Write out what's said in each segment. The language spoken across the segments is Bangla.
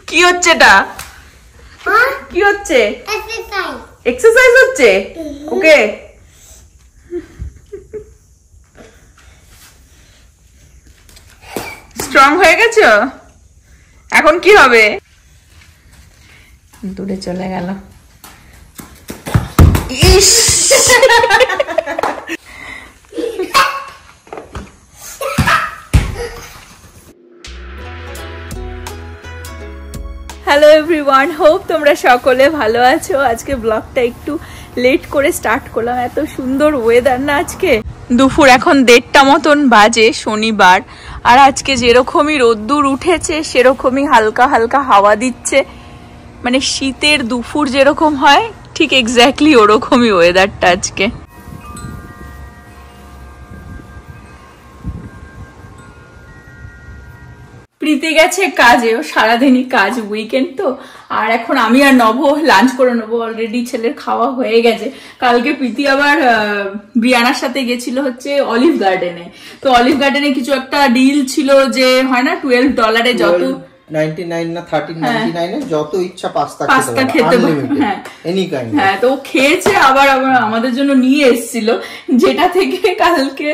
কি হচ্ছে এটা? কি হচ্ছে? এক্সারসাইজ হচ্ছে। ওকে, স্ট্রং হয়ে গেছো? এখন কি হবে? দূরে চলে গেল। ইস, হ্যালো এভরিওয়ান, হোপ তোমরা সকলে ভালো আছো। আজকে ব্লগটা একটু লেট করে স্টার্ট করলাম, এত সুন্দর ওয়েদার না আজকে। দুপুর এখন 1:30 মতন বাজে, শনিবার। আর আজকে যেরকমই রোদ্দুর উঠেছে সেরকমই হালকা হালকা হাওয়া দিচ্ছে, মানে শীতের দুপুর যেরকম হয় ঠিক এক্স্যাক্টলি ওরকমই ওয়েদারটা আজকে। প্রীতি গেছে কাজে, ও সারাদিনই কাজ, উইকেন্ড তো। আর এখন আমি আর নভ লাঞ্চ করে নেবো, অলরেডি ছেলের খাওয়া হয়ে গেছে। কালকে প্রীতি আবার ব্রিয়ানার সাথে গেছিল হচ্ছে অলিভ গার্ডেনে। তো অলিভ গার্ডেনে কিছু একটা ডিল ছিল যে হয় না $12 যত 99 না 13.99 এ যত ইচ্ছা পাস্তা খেতে পারো। হ্যাঁ, এনি কাইন্ড। হ্যাঁ, তো খেয়েছে, আবার আমাদের জন্য নিয়ে এসেছিল, যেটা থেকে কালকে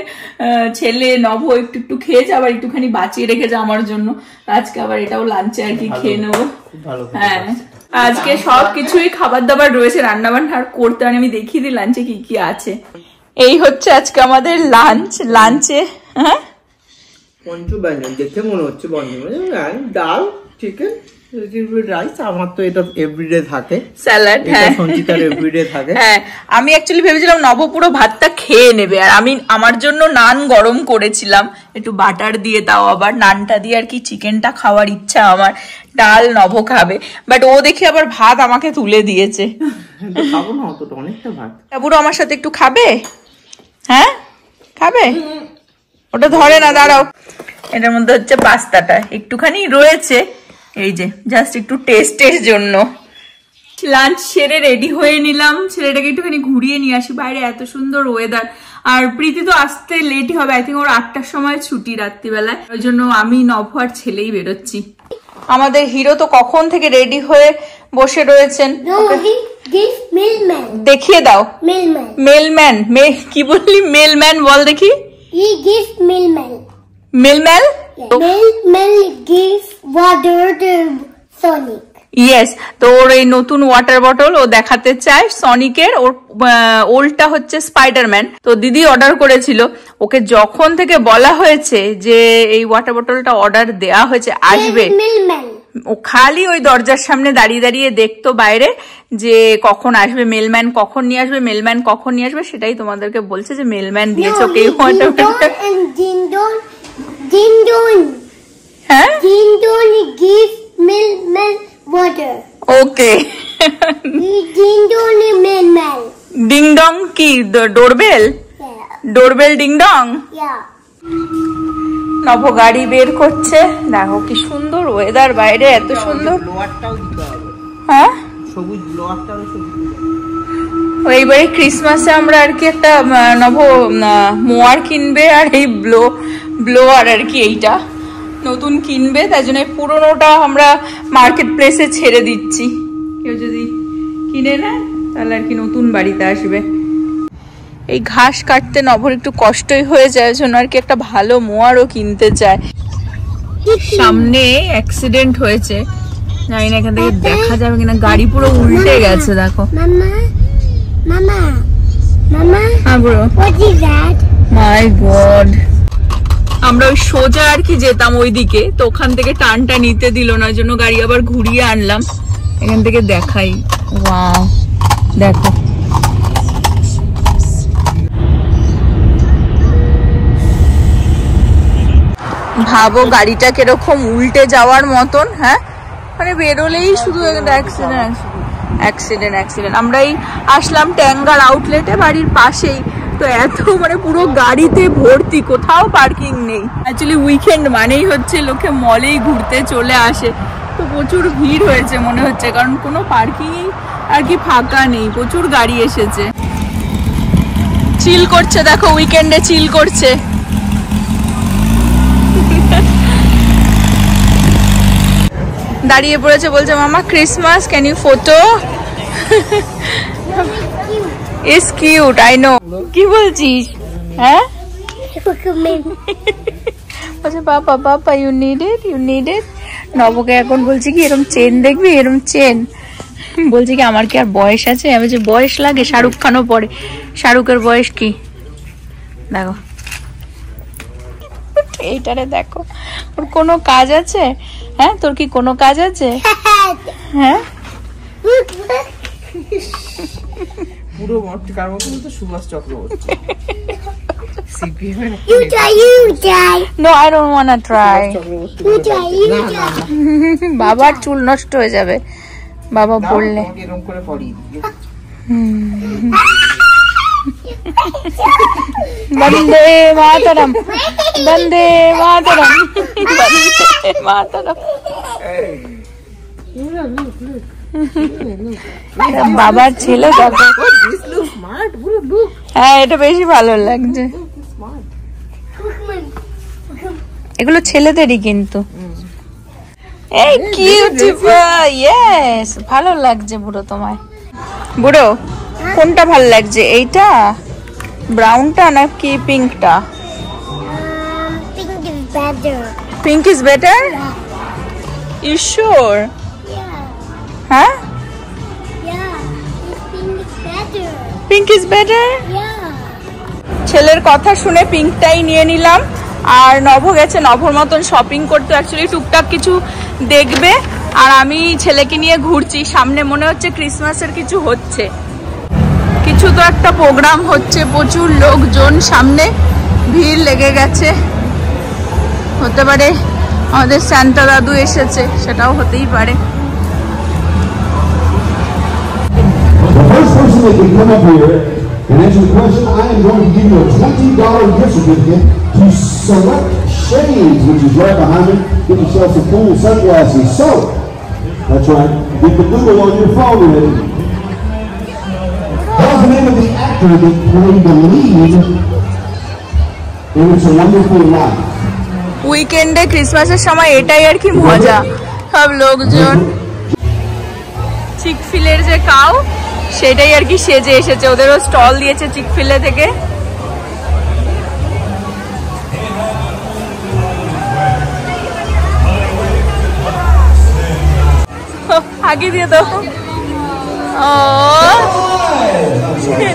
ছেলে নভ একটু একটু খেয়েছে, আবার একটুখানি বাঁচিয়ে রেখেছে আমার জন্য। আজকে আবার এটাও লাঞ্চে আর কি খেয়ে নেবো। হ্যাঁ, আজকে সবকিছুই খাবার দাবার রয়েছে, রান্না বান্না করতে হয়। আমি দেখিয়ে দিই লাঞ্চে কি কি আছে। এই হচ্ছে আজকে আমাদের লাঞ্চে। হ্যাঁ, পঞ্চব্যঞ্জন দেখে মনে হচ্ছে ডাল, চিকেন, রাইস। আমার তো এটা এভরিডে থাকে, স্যালাড। হ্যাঁ, সঞ্চিতার এভরিডে থাকে। হ্যাঁ, আমি অ্যাকচুয়ালি ভেবেছিলাম নব পুরো ভাতটা খেয়ে নেবে, আর আমি আমার জন্য নান গরম করেছিলাম, একটু বাটার দিয়ে, তাও আবার নানটা দিয়ে আর কি। চিকেনটা খাওয়ার ইচ্ছা আমার, ডাল নব খাবে, বাট ও দেখে আবার ভাত আমাকে তুলে দিয়েছে। খাবো না অতটা, অনেকটা ভাত। পুরো আমার সাথে একটু খাবে? হ্যাঁ, খাবে? ওটা ধরে না, দাঁড়াও। এটার মধ্যে হচ্ছে পাস্তাটা একটুখানি রয়েছে, এই যে জাস্ট একটু টেস্টের জন্য। লাঞ্চ সেরে রেডি হয়ে নিলাম, ছেলেটাকে একটুখানি ঘুরিয়ে নিয়ে আসি, বাইরে এত সুন্দর ওয়েদার। আর প্রীতি তো আসতে লেটই হবে, আই থিঙ্ক ওর 8টার সময় ছুটি রাত্রিবেলায়, ওই জন্য আমি নভ আর ছেলেই বেরোচ্ছি। আমাদের হিরো তো কখন থেকে রেডি হয়ে বসে রয়েছেন। দেখিয়ে দাও। মেলম্যান, কি বললি? মেলম্যান বল দেখি। He gives mailman. Mailman? Mailman gives water to Sonic. Yes, তো ওর এই নতুন ওয়াটার বটল ও দেখাতে চায় সনিকের। ওর ওল্ডটা হচ্ছে স্পাইডারম্যান। তো দিদি অর্ডার করেছিল, ওকে যখন থেকে বলা হয়েছে যে এই ওয়াটার বটলটা অর্ডার দেয়া হয়েছে, আসবে, ও খালি ওই দরজার সামনে দাঁড়িয়ে দাঁড়িয়ে দেখতো বাইরে যে কখন আসবে মেলম্যান, কখন নিয়ে আসবে মেলম্যান, কখন নিয়ে আসবে। সেটাই তোমাদেরকে বলছে যে মেলম্যান দিয়েছে ওকে। হ্যাঁ, water. Okay. Ding dong mailman. Ding dong কি? Doorbell? Yeah. Doorbell ding dong? Yeah. নভ গাড়ি বের করছে, দেখো কি সুন্দর ওয়েদার বাইরে, এত সুন্দর। হ্যাঁ, সবুজ ব্লোয়ারটাও এইবারে ক্রিসমাসে আমরা আর কি একটা নভ মোয়ার কিনবে, আর এই ব্লোয়ার আর কি এইটা নতুন কিনবে, তাই জন্য পুরোনোটা আমরা মার্কেট প্লেসে ছেড়ে দিচ্ছি। কেউ যদি কিনে নেয় তাহলে আর কি নতুন বাড়িতে আসবে। এই ঘাস কাটতে নভর একটু কষ্টই হয়ে যায়, ওই জন্য আর কি একটা ভালো মোয়ারও কিনতে চায়। সামনে অ্যাক্সিডেন্ট হয়েছে, জানি না এখান থেকে দেখা যাবে কিনা, গাড়ি পুরো উল্টে গেছে দেখো। হ্যাঁ ব্রো, মাই গড। আমরা ওই সোজা আর কি যেতাম ওইদিকে, তো ওখান থেকে টানটা নিতে দিল না, ওই জন্য গাড়ি আবার ঘুরিয়ে আনলাম। এখান থেকে দেখাই, ওয়াও দেখো। ভাবো গাড়িটা কিরকম উল্টে যাওয়ার মতন। হ্যাঁ, মানে বেরোলেই শুধু অ্যাক্সিডেন্ট। আমরাই আসলাম ট্যাঙ্গার আউটলেটে, বাড়ির পাশেই, তো এত মানে পুরো গাড়িতে ভর্তি, কোথাও পার্কিং নেই। অ্যাকচুয়ালি উইকেন্ড মানেই হচ্ছে লোকে মলেই ঘুরতে চলে আসে, তো প্রচুর ভিড় হয়েছে মনে হচ্ছে, কারণ কোনো পার্কিং আর কি ফাঁকা নেই, প্রচুর গাড়ি এসেছে। চিল করছে দেখো, উইকেন্ডে চিল করছে। দাঁড়িয়ে পড়েছে, বলছে মামা Christmas, can you photo? Is cute, I know. কি বলছিস? হ্যাঁ বলছে বাবা বাবা ইউ নিড ইট। নবকে এখন বলছি কি এরম চেন দেখবি, এরম চেন। বলছি কি আমার কি আর বয়স আছে? আমি যে বয়স লাগে, শাহরুখ খানও পরে। শাহরুখের বয়স কি দেখো, এইটারে দেখো। ওর কোনো কাজ আছে? হ্যাঁ তোর কি কোনো কাজ আছে? হ্যাঁ পুরো মটকার মতো তো Subhash Chakraborty. You try. No, I don't wanna try. You try. বাবার চুল নষ্ট হয়ে যাবে বাবা বললে। এরকম করে পরিয়ে দিই। বন্দে মাতরম, বন্দে মাতরম, বন্দে মাতরম। বাবার ছেলে দেখো। হ্যাঁ এটা বেশি ভালো লাগছে। এগুলো ছেলেদেরই কিন্তু। এই কিউট, ইয়েস ভালো লাগছে বুড়ো তোমায়। বুড়ো কোনটা ভালো লাগছে, এইটা ব্রাউনটা নাকি পিঙ্কটা? Pink is better. Pink is better? You sure? হ্যাঁ Pink is better. Pink is better. Yeah. ছেলের কথা শুনে পিঙ্কটাই নিয়ে নিলাম। আর নভ গেছে নভর মতন শপিং করতে, অ্যাকচুয়ালি টুকটাক কিছু দেখবে। আর আমি ছেলেকে নিয়ে ঘুরছি। সামনে মনে হচ্ছে ক্রিসমাসের কিছু হচ্ছে, কিছু তো একটা প্রোগ্রাম হচ্ছে। প্রচুর লোকজন, সামনে ভিড় লেগে গেছে। হতে পারে আমাদের সান্টা দাদু এসেছে, সেটাও হতেই পারে। The first person that can come up here and answer the question, I am going to give you a $20 gift certificate to Select Shades, which is right behind me. Get yourself some cool sunglasses. So, that's right. Get the Google on your phone with it. What's the name of the actor that played the lead in It's a Wonderful Life? উইকেন্ডে ক্রিসমাসের সময় এটাই আর কি মজা। সব লোকজন চিকফিলের যে কাউ, সেটাই আর কি সেজে এসেছে। ওদেরও স্টল দিয়েছে চিকফিলে থেকে। আগে দিয়ে দাও। ও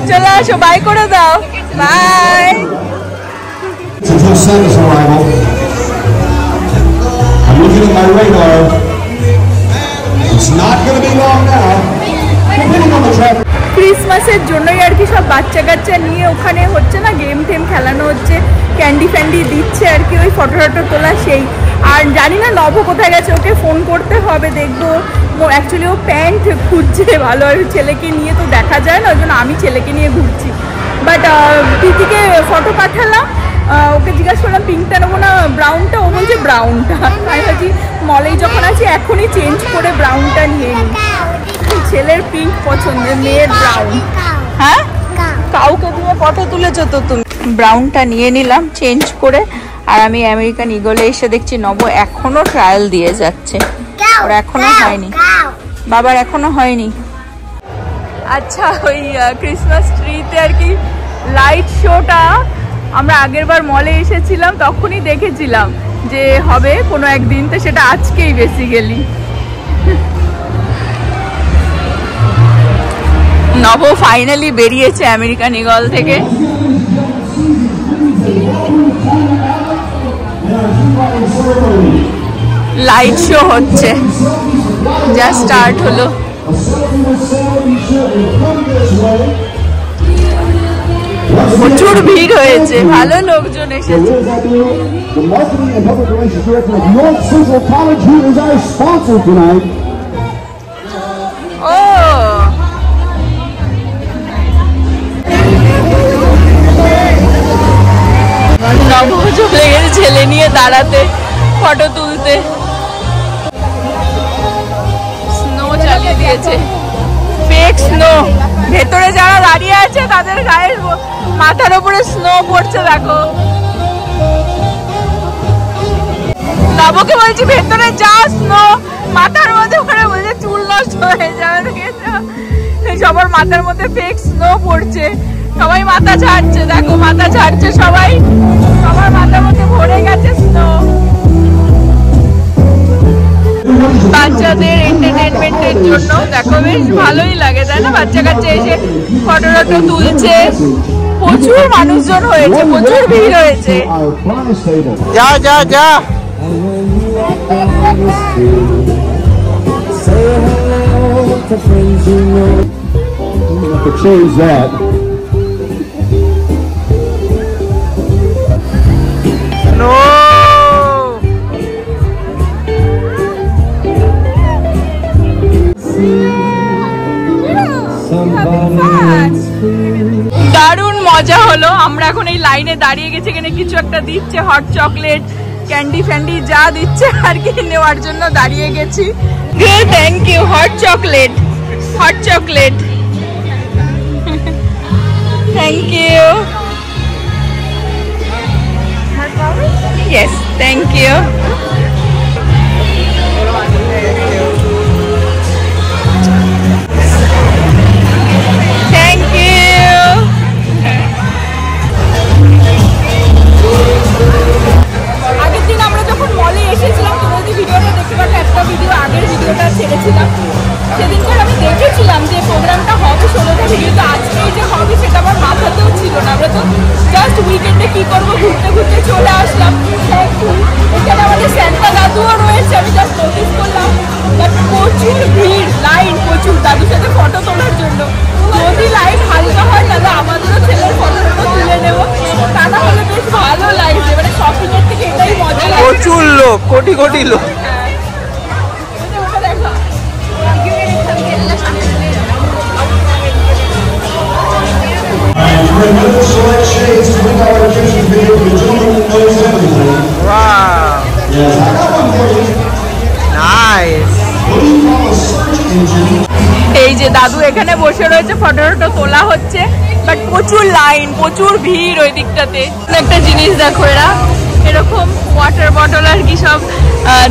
চলে আসো, বাই করে দাও। By. Until Santa's arrival. I'm looking at my radar. It's not going to be long now. Depending on the traffic. ক্রিসমাসের জন্যই আর কি সব বাচ্চা কাচ্চা নিয়ে ওখানে হচ্ছে না, গেম টেম খেলানো হচ্ছে, ক্যান্ডি ফ্যান্ডি দিচ্ছে আর কি, ওই ফটো টটো তোলা সেই। আর জানি না নভ কোথায় গেছে, ওকে ফোন করতে হবে, দেখবো। অ্যাকচুয়ালি ও প্যান্ট খুঁজছে ভালো, আর ছেলেকে নিয়ে তো দেখা যায় না, ওই জন্য আমি ছেলেকে নিয়ে ঘুরছি। বাট প্রীতিকে ফটো পাঠালাম, ওকে জিজ্ঞাসা করলাম পিঙ্কটা নেবো না ব্রাউনটা, ও বলছে ব্রাউনটা। আমি ভাবছি মলেই যখন আছি এখনই চেঞ্জ করে ব্রাউনটা নিয়ে নিই। ছেলের পিঙ্ক পছন্দের, মেয়ের ব্রাউন। হ্যাঁ কাউকে দিয়ে ফটো তুলেছো তো তুমি? ব্রাউনটা নিয়ে নিলাম চেঞ্জ করে। আর আমি আমেরিকান ইগলে এসে দেখছি নব এখনো ট্রায়াল দিয়ে যাচ্ছে, ওর এখনো হয়নি, বাবার এখনো হয়নি। আচ্ছা ওই ক্রিসমাস ট্রিতে আর কি লাইট শোটা আমরা আগের বার মলে এসেছিলাম তখনই দেখেছিলাম যে হবে কোনো একদিন, তো সেটা আজকেই বেসিক্যালি। নব ফাইনালি বেরিয়েছে আমেরিকান ইগল থেকে। লাইট শো হচ্ছে, যা স্টার্ট হলো। প্রচুর ভিড় হয়েছে, ভালো লোকজন এসেছে। ও নব চলে গেছে ছেলে নিয়ে দাঁড়াতে, ফটো তুলতে। স্নো চালিয়ে দিয়েছে, ফেক স্নো। ভেতরে যারা দাঁড়িয়ে আছে তাদের গায়ের মাথার উপরে স্নো পড়ছে দেখো। নবকে বলছি ভেতরে যা, স্নো মাথার মধ্যে করে বলছে চুল নষ্ট হয়ে যাবে, সবার মাথার মধ্যে ফেক স্নো পড়ছে, সবাই মাথা ঝাড়ছে, দেখো মাথা ঝাড়ছে সবাই, সবার মাথার মধ্যে ভরে গেছে স্নো। বাচ্চাদের এন্টারটেনমেন্টের জন্য দেখো বেশ ভালোই লাগে, তাই না? বাচ্চা কাচ্চা এসে ফটো টটো তুলছে, প্রচুর মানুষজন হয়েছে, প্রচুর ভিড় হয়েছে। যা যা যা দারুণ মজা হলো। আমরা এখন এই লাইনে দাঁড়িয়ে গেছি, এখানে কিছু একটা দিচ্ছে, হট চকলেট, ক্যান্ডি ফ্যান্ডি যা দিচ্ছে আর কি নেওয়ার জন্য দাঁড়িয়ে গেছি। Thank you. Hot chocolate, hot chocolate, thank you. Yes, thank you. Thank you. আগের দিন আমরা যখন মলে এসেছিলাম, তোমরা যদি ভিডিওটা দেখতে পারো, একটা ভিডিও আগের ভিডিওটা ছেড়েছিলাম, সেদিনকার আমি দেখেছিলাম যে প্রোগ্রামটা হবে 16টা ভিডিওতে, আজকে যে হবে সেটা আমার মাথাতেও ছিল না। আমরা তো জাস্ট উইকেন্ডে কি করবো ঘুরতে ঘুরতে চলে আসলাম। এখানে আমাদের স্যান্টা দাদুও রয়েছে, আমি জাস্ট নোটিস করলাম, বাট প্রচুর ভিড়, লাইন প্রচুর দাদুর সাথে ফটো তোলার জন্য। যদি লাইন হালকা হয় তাহলে আমাদেরও ছেলের ফটো তুলে নেবো, তা না হলে বেশ ভালো লাগছে। মানে শপিং এর থেকে এটাই মজা লাগে। প্রচুর লোক, কোটি কোটি লোক। এই যে দাদু এখানে বসে রয়েছে, ফটো টটো তোলা হচ্ছে, বাট প্রচুর লাইন, প্রচুর ভিড় ওই দিকটাতে। একটা জিনিস দেখো, এরা এরকম ওয়াটার বটল আর কি সব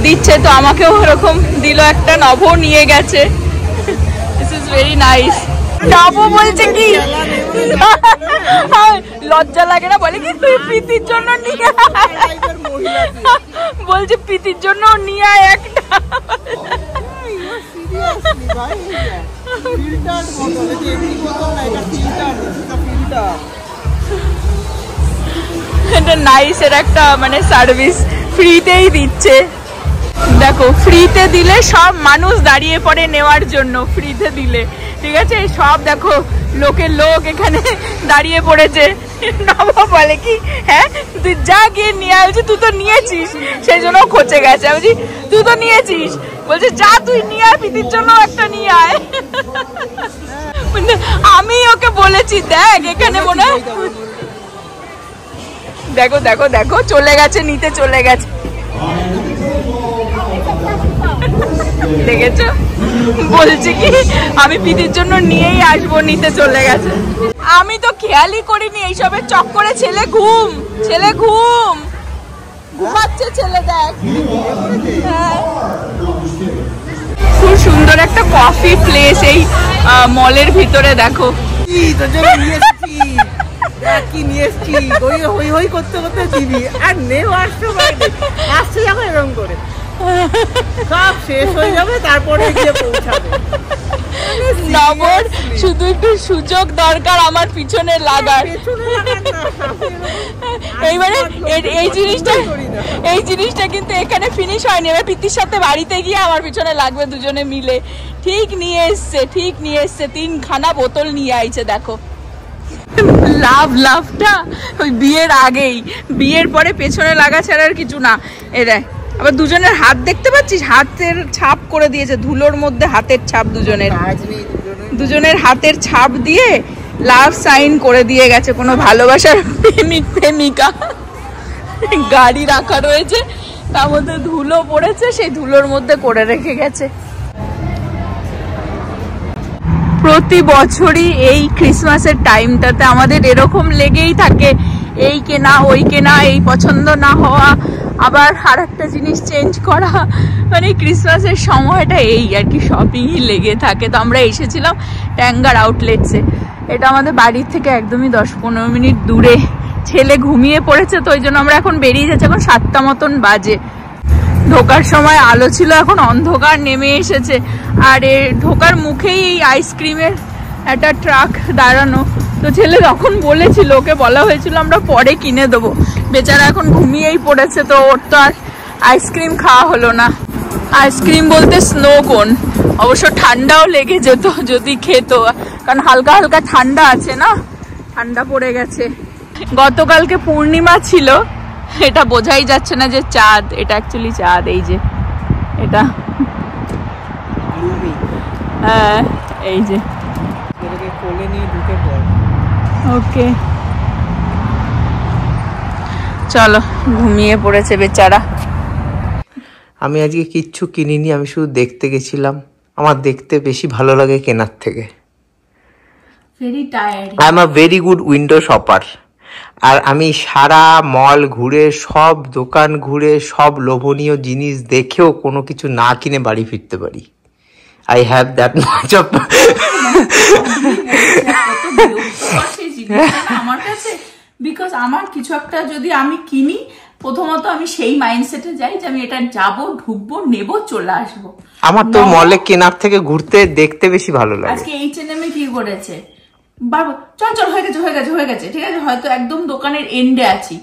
দিচ্ছে, তো আমাকেও এরকম দিল একটা, নভ নিয়ে গেছে। This is very nice. নভ বলছে কি লজ্জা লাগে না, বলে কি তুই প্রীতির জন্য নিয়ে, বলছে প্রীতির জন্য নিয়ে আয় একটা। এটা নাইস, এর একটা মানে সার্ভিস ফ্রিতেই দিচ্ছে। দেখো ফ্রিতে দিলে সব মানুষ দাঁড়িয়ে পড়ে নেওয়ার জন্য, ফ্রিতে দিলে, ঠিক আছে? সব দেখো লোকের লোক এখানে দাঁড়িয়ে পড়েছে। নব বলে কি হ্যাঁ তুই যা গিয়ে নিয়ে আয়, তুই তো নিয়েছিস, সেই জন্য খোঁচে গেছে। বলছি তুই তো নিয়েছিস, বলছে যা তুই নিয়ে আয়, প্রীতির জন্য একটা নিয়ে আয়। আমি ওকে বলেছি দেখ এখানে মনে হয়, দেখো দেখো দেখো চলে গেছে, নিতে চলে গেছে, দেখেছো? বলছি কি আমি প্রীতির জন্য নিয়েই আসবো, নিতে চলে গেছে। আমি তো খেয়ালই করিনি এইসবের চক্করে ছেলে ঘুম, ছেলে ঘুম, ঘুমাচ্ছে ছেলে, দেখ। হ্যাঁ, খুব সুন্দর একটা কফি প্লেস এই মলের ভিতরে, দেখো। কি নিয়ে এসছি, হই হই করতে করতে দিবি, আর নেওয়ার সময় আসছে যখন এরকম করে সব শেষ হয়ে যাবে, তারপরে গিয়ে পৌঁছাবে। নবর শুধু একটু সুযোগ দরকার আমার পিছনে লাগার। এইবারে এই জিনিসটা কিন্তু এখানে ফিনিশ হয়নি, এবার প্রীতির সাথে বাড়িতে গিয়ে আমার পিছনে লাগবে দুজনে মিলে। ঠিক নিয়ে এসছে, ঠিক নিয়ে এসছে, 3খানা বোতল নিয়ে আইছে, দেখো। লাভটা ওই বিয়ের আগেই, বিয়ের পরে পেছনে লাগা ছাড়া আর কিছু না। এ দেখ আবার দুজনের হাত দেখতে পাচ্ছিস, হাতের ছাপ করে দিয়েছে, ধুলোর মধ্যে হাতের ছাপ, দুজনের হাতের ছাপ দিয়ে লাভ সাইন করে দিয়ে গেছে, কোনো ভালোবাসার প্রেমিক প্রেমিকা। গাড়ি রাখা রয়েছে, তার মধ্যে ধুলো পড়েছে, সেই ধুলোর মধ্যে করে রেখে গেছে। প্রতি বছরই এই ক্রিসমাসের টাইমটাতে আমাদের এরকম লেগেই থাকে, এই কেনা ওই কেনা, এই পছন্দ না হওয়া, আবার আর একটা জিনিস চেঞ্জ করা, মানে ক্রিসমাসের সময়টা এই আর কি শপিংই লেগে থাকে। তো আমরা এসেছিলাম ট্যাঙ্গার আউটলেটসে, এটা আমাদের বাড়ির থেকে একদমই 10-15 মিনিট দূরে। ছেলে ঘুমিয়ে পড়েছে তো ওই জন্য আমরা এখন বেরিয়ে যাচ্ছি, এখন 7টা মতন বাজে। ঢোকার সময় আলো ছিল, এখন অন্ধকার নেমে এসেছে। আর ঢোকার মুখেই এই আইসক্রিমের একটা ট্রাক দাঁড়ানো। তো ছেলে তখন বলেছিল, ওকে বলা হয়েছিল আমরা পরে কিনে দেবো, বেচারা এখন ঘুমিয়েই পড়েছে, তো ওর তো আর আইসক্রিম খাওয়া হলো না। আইসক্রিম বলতে স্নো কোন, অবশ্য ঠান্ডাও লেগে যেত যদি খেত, কারণ হালকা হালকা ঠান্ডা আছে না, ঠান্ডা পড়ে গেছে। গতকালকে পূর্ণিমা ছিল, এটা বোঝাই যাচ্ছে না যে চাঁদ, এটা অ্যাকচুয়ালি চাঁদ। এই যে এটা, হ্যাঁ এই যে, কোলে নিয়ে ঢুকে পড়। ওকে চলো, ঘুমিয়ে পড়েছে বেচারা। আমি আজকে কিচ্ছু কিনিনি, আমি শুধু দেখতে গেছিলাম। আমার দেখতে বেশি ভালো লাগে কেনার থেকে। Very tired. I am a very good window shopper. আর আমি সারা মল ঘুরে, সব দোকান ঘুরে, সব লোভনীয় জিনিস দেখেও কোনো কিছু না কিনে বাড়ি ফিরতে পারি। I have that much of. আমার কাছে বিকজ আমার কিছু একটা যদি আমি কিনি, প্রথমত আমি সেই মাইন্ডসেটে যাই যে আমি এটা যাবো, ঢুকবো, নেবো, চলে আসবো। আমার তো মলে কেনার থেকে ঘুরতে দেখতে বেশি ভালো লাগে। আজকে H&M কি করেছে, চল চল হয়ে গেছে হয়ে গেছে হয়ে গেছে, ঠিক আছে, হয়তো একদম দোকানের এন্ডে আছি,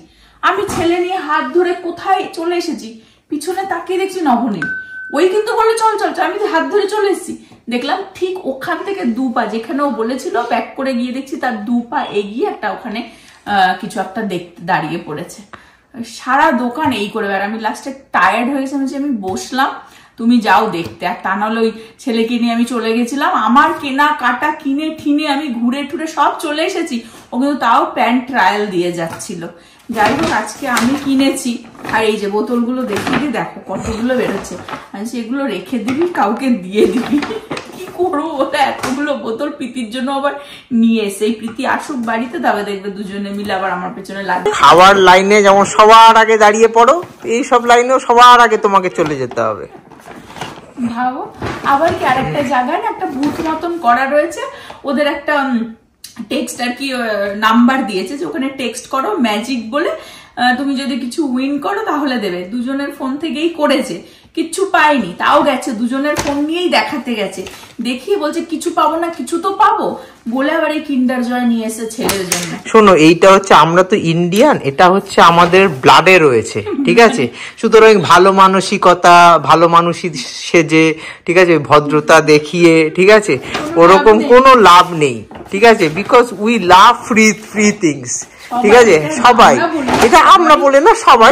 আমি ছেলে নিয়ে হাত ধরে কোথায় চলে এসেছি, পিছনে তাকিয়ে দেখছি নবনী, ওই কিন্তু বলে চল চল চল, আমি হাত ধরে চলে এসেছি, দেখলাম ঠিক ওখান থেকে 2 পা যেখানে ও বলেছিল ব্যাক করে গিয়ে দেখছি তার 2 পা এগিয়ে একটা ওখানে কিছু একটা দেখতে দাঁড়িয়ে পড়েছে। সারা দোকান এই করে, আর আমি লাস্টে টায়ার্ড হয়ে গেছিলাম যে আমি বসলাম, তুমি যাও দেখতে। আর তা নাহলে ওই ছেলেকে নিয়ে আমি চলে গেছিলাম, আমার কেনা কাটা কিনে ঠিনে আমি ঘুরে টুরে সব চলে এসেছি, ও কিন্তু তাও প্যান্ট ট্রায়াল দিয়ে যাচ্ছিল। যাই হোক আজকে আমি কিনেছি। আর এই যে বোতলগুলো দেখিয়ে দিই, দেখো কতগুলো বেরোচ্ছে, আমি সেগুলো রেখে দিবি, কাউকে দিয়ে দিবি, কি করবো বলে এতগুলো বোতল প্রীতির জন্য আবার নিয়ে এসে, এই প্রীতি আসুক বাড়িতে, তবে দেখবে দুজনে মিলে আবার আমার পেছনে লাগবে। খাওয়ার লাইনে যেমন সবার আগে দাঁড়িয়ে পড়ো, এই সব লাইনেও সবার আগে তোমাকে চলে যেতে হবে। ভাবো আবার কি আরেকটা জায়গায় না একটা বুথ মতন করা রয়েছে, ওদের একটা টেক্সট আর কি নাম্বার দিয়েছে যে ওখানে টেক্সট করো ম্যাজিক বলে, তুমি যদি কিছু উইন করো তাহলে দেবে। দুজনের ফোন থেকেই করেছে, কিচ্ছু পাইনি, তাও গেছে দুজনের ফোন নিয়েই দেখাতে গেছে, দেখিয়ে বলছে কিছু পাবো না, কিছু তো পাবো বলে আবার এই কিন্ডার জয় নিয়ে এসে ছেলের জন্য। শোনো, এইটা হচ্ছে, আমরা তো ইন্ডিয়ান, এটা হচ্ছে আমাদের ব্লাডে রয়েছে, ঠিক আছে, সুতরাং ভালো মানসিকতা, ভালো মানুষই সেজে, ঠিক আছে, ভদ্রতা দেখিয়ে, ঠিক আছে, ওরকম কোনো লাভ নেই, ঠিক আছে, because we love free things, ঠিক আছে, সবাই, এটা আমরা বলে না, সবাই,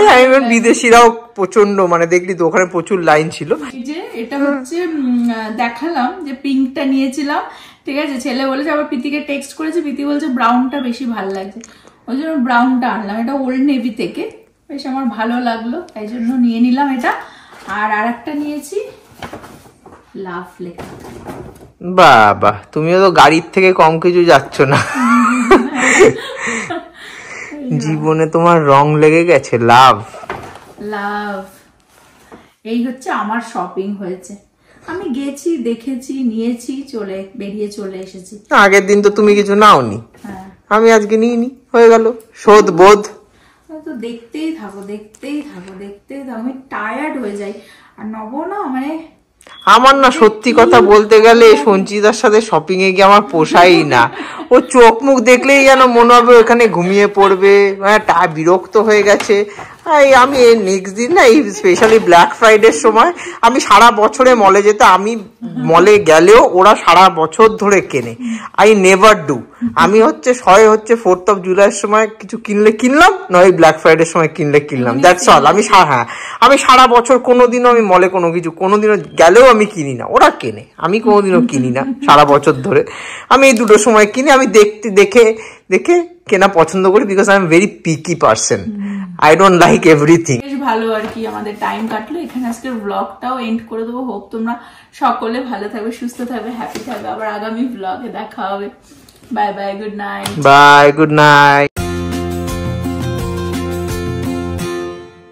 বিদেশিরাও প্রচন্ড, মানে দেখলি তো ওখানে প্রচুর লাইন ছিল। যে এটা হচ্ছে দেখালাম যে পিঙ্কটা নিয়েছিলাম, ঠিক আছে, ছেলে বলেছে, আবার প্রীতিকে টেক্সট করেছে, প্রীতি বলছে ব্রাউনটা বেশি ভালো লাগছে, ওই জন্য ব্রাউনটা আনলাম, এটা ওল্ড নেভি থেকে, বেশ আমার ভালো লাগলো, তাই জন্য নিয়ে নিলাম এটা। আর আরেকটা নিয়েছি লাভ লেখা। বাবা, তুমিও তো গাড়ির থেকে কম কিছু যাচ্ছ না। জীবনে তোমার রং লেগে গেছে, লাভ লাভ। এই হচ্ছে আমার শপিং হয়েছে, আমি গেছি, দেখেছি, নিয়েছি, বেরিয়ে চলে এসেছি। আগের দিন তো তুমি কিছু নাওনি, হ্যাঁ আমি আজকে নিইনি, হয়ে গেল শোধ বোধ। তো দেখতেই থাকো দেখতেই থাকো দেখতেই থাকো, আমি টায়ার্ড হয়ে যাই। আর নব না, মানে আমার না সত্যি কথা বলতে গেলে সঞ্চিতার সাথে শপিং এ গিয়ে আমার পোষাই না। ও চোখ মুখ দেখলেই যেন মনে হবে এখানে ঘুমিয়ে পড়বে, বিরক্ত হয়ে গেছে। আমি নেক্সট দিন না, এই স্পেশালি ব্ল্যাক ফ্রাইডের সময় আমি সারা বছরে মলে যেতে, আমি মলে গেলেও ওরা সারা বছর ধরে কেনে, আই নেভার ডু। আমি হচ্ছে 4th of July সময় কিছু কিনলে কিনলাম, নয় ব্ল্যাক ফ্রাইডের সময় কিনলে কিনলাম, দ্যাটস অল। আমি সারা বছর কোনোদিনও আমি মলে কোনোদিনও গেলেও আমি কিনি না, ওরা কেনে, আমি কোনোদিনও কিনি না সারা বছর ধরে। আমি এই দুটো সময় কিনি, আমি দেখে কেনা পছন্দ করি, because I am very picky person, I don't like everything. বেশ ভালো আর কি আমাদের টাইম কাটলো এখানে, আজকের ব্লগটাও এন্ড করে দেবো। হোপ তোমরা সকলে ভালো থাকবে, সুস্থ থাকবে, হ্যাপি থাকবে, আবার আগামী ব্লগে দেখা হবে। Bye bye, good night. Bye, good night.